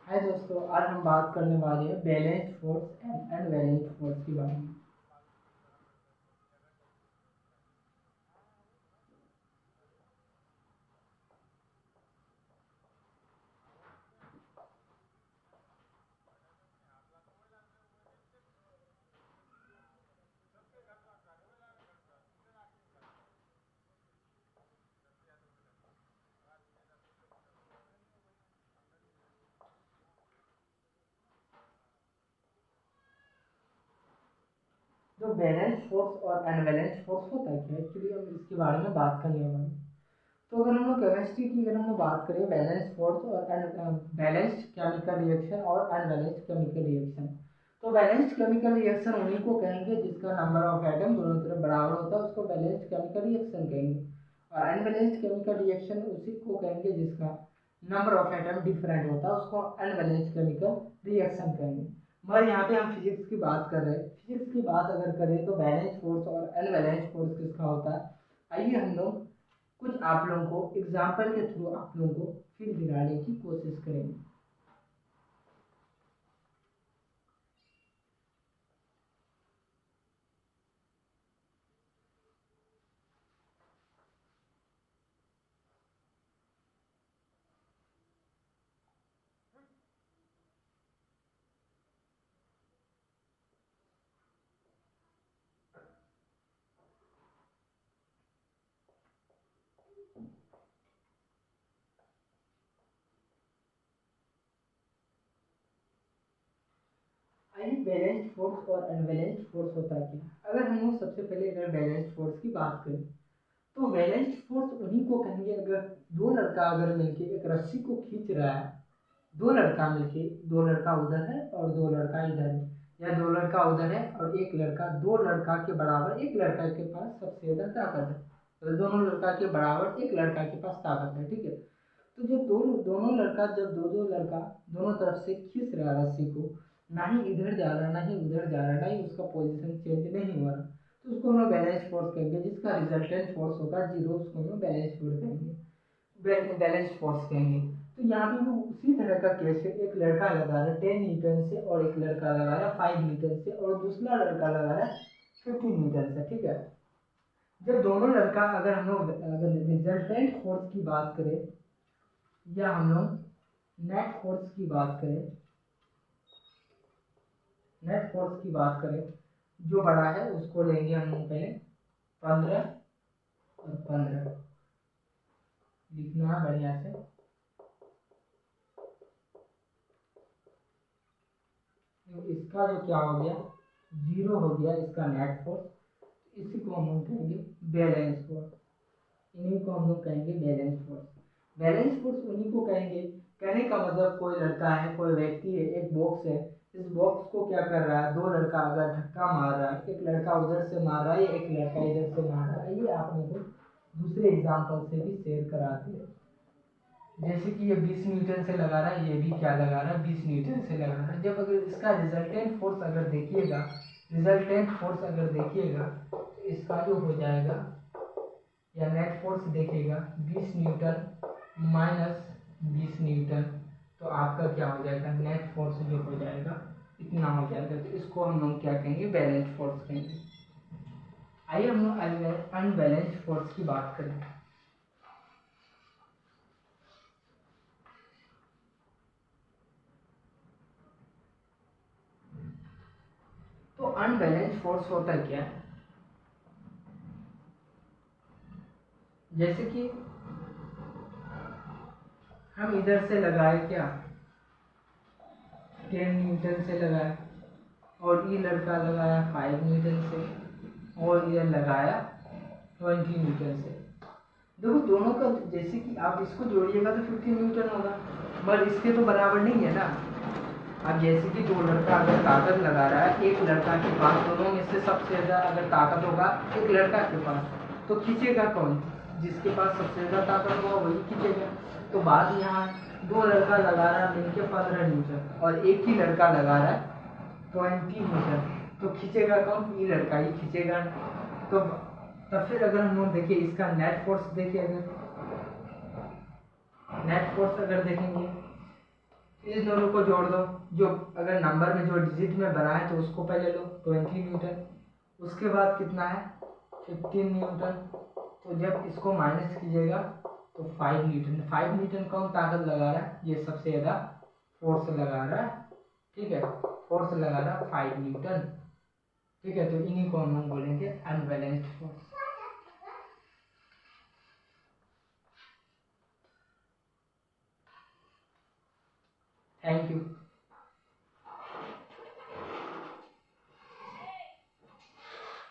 हाय दोस्तों, आज हम बात करने वाले हैं balanced force and unbalanced force के बारे में। जो बैलेंस्ड फोर्स और अनबैलेंस्ड फोर्स होता है क्या, एक्चुअली हम इसके बारे में बात करने वाले हैं। तो अगर हम लोग केमिस्ट्री की अगर हम लोग बात करें बैलेंस्ड फोर्स और बैलेंस्ड केमिकल रिएक्शन और अनबैलेंस्ड केमिकल रिएक्शन, तो बैलेंस्ड केमिकल रिएक्शन उन्हीं को कहेंगे जिसका नंबर ऑफ एटम दोनों तरफ बराबर होता है, उसको बैलेंस्ड केमिकल रिएक्शन कहेंगे। और अनबैलेंस्ड केमिकल रिएक्शन उसी को कहेंगे जिसका नंबर ऑफ एटम डिफरेंट होता है, उसको अनबैलेंस्ड केमिकल रिएक्शन कहेंगे। मगर यहाँ पे हम फिजिक्स की बात कर रहे हैं। फिजिक्स की बात अगर करें तो बैलेंस फोर्स और अनबैलेंस फोर्स किसका होता है, आइए हम लोग कुछ आप लोगों को एग्जाम्पल के थ्रू आप लोगों को फिर दिलाने की कोशिश करेंगे। आइए बैलेंस्ड फोर्स और अनबैलेंस्ड फोर्स होता है क्या। अगर हम लोग सबसे पहले अगर बैलेंस्ड फोर्स की बात करें तो बैलेंस्ड फोर्स उन्हीं को कहेंगे अगर दो लड़का अगर मिलके एक रस्सी को खींच रहा है, दो लड़का मिलके, दो लड़का उधर है और दो लड़का इधर है, या दो लड़का उधर है और एक लड़का, दो लड़का के बराबर एक लड़का के पास सबसे ज्यादा ताकत है, तो दोनों लड़का के बराबर एक लड़का के पास ताकत है, ठीक है। तो जब दोनों लड़का, जब दो दो लड़का दोनों तरफ से खींच रहा है रस्सी को, ना ही इधर जा रहा ना ही उधर जा रहा, ना ही उसका पोजीशन चेंज नहीं हो रहा, तो उसको हम लोग बैलेंस फोर्स कहेंगे। जिसका रिजल्टेंट फोर्स होगा जीरो, उसको हम लोग बैलेंस फोर्स कहेंगे, बैलेंस फोर्स कहेंगे। तो यहाँ पे भी उसी तरह का केस है, एक लड़का लगा रहा है 10 न्यूटन से और एक लड़का लगा रहा है 5 न्यूटन से और दूसरा लड़का लगा रहा है 15 न्यूटन से, ठीक है। जब दोनों लड़का, अगर हम लोग अगर रिजल्टेंट फोर्स की बात करें या हम लोग नेट फोर्स की बात करें, नेट फोर्स की बात करें, जो बड़ा है उसको लेंगे हम लोग पहले 15 और 15, लिखना है बढ़िया से। तो इसका जो क्या हो गया, जीरो हो गया इसका नेट फोर्स, इसी को हम लोग कहेंगे बैलेंस फोर्स, इन्हीं को हम लोग कहेंगे बैलेंस फोर्स। बैलेंस फोर्स उन्हीं को कहेंगे, कहने का मतलब कोई लड़का है, कोई व्यक्ति है, एक बॉक्स है, इस बॉक्स को क्या कर रहा है, दो लड़का अगर धक्का मार रहा है, एक लड़का उधर से मार रहा है या एक लड़का इधर से मार रहा है। ये आपने को दूसरे एग्जाम्पल से भी शेयर कराते हैं। जैसे कि ये 20 न्यूटन से लगा रहा है, ये भी क्या लगा रहा है, 20 न्यूटन से लगा रहा है। जब अगर इसका रिजल्टेंट फोर्स अगर देखिएगा, रिजल्टेंट फोर्स अगर देखिएगा तो इसका जो हो जाएगा, या नेट फोर्स देखेगा 20 न्यूटन माइनस 20 न्यूटन, तो आपका क्या हो जाएगा, नेट फोर्स जो हो जाएगा इतना हो जाएगा। तो इसको हम लोग क्या कहेंगे, बैलेंस फोर्स कहेंगे। आइए हम लोग अनबैलेंस्ड फोर्स की बात करें। तो अनबैलेंस फोर्स होता है क्या, जैसे कि हम इधर से लगाए क्या 10 न्यूटन से लगाए और ये लड़का लगाया 5 न्यूटन से और ये लगाया 20 न्यूटन से। देखो दोनों का, जैसे कि आप इसको जोड़िएगा तो 15 न्यूटन होगा, पर इसके तो बराबर नहीं है ना। अब जैसे कि दो लड़का अगर ताकत लगा रहा है, एक लड़का के पास, दोनों में से सबसे ज़्यादा अगर ताकत होगा एक लड़का के पास, तो खींचेगा कौन, जिसके पास सबसे ज़्यादा ताकत होगा वही खींचेगा। तो बात यहाँ, दो लड़का लगा रहा है मिलकर 15 न्यूटन और एक ही लड़का लगा रहा है 20 न्यूटन, तो खींचेगा कौन, ये लड़का ही खींचेगा। तो तब फिर अगर हम लोग देखिए इसका नेट फोर्स देखिए, अगर नेट फोर्स अगर देखेंगे इस दोनों को जोड़ दो, जो अगर नंबर में जो डिजिट में बना है तो उसको पहले लो 20 न्यूटन, उसके बाद कितना है 15 न्यूटन, तो जब इसको माइनस कीजिएगा तो 5 न्यूटन, 5 न्यूटन कौन ताकत लगा रहा है, ये सबसे ज़्यादा फोर्स लगा रहा है, ठीक है, फोर्स लगा रहा है 5 न्यूटन, ठीक है, तो इन्हीं को हम बोलेंगे अनबैलेंस्ड फोर्स। Thank you.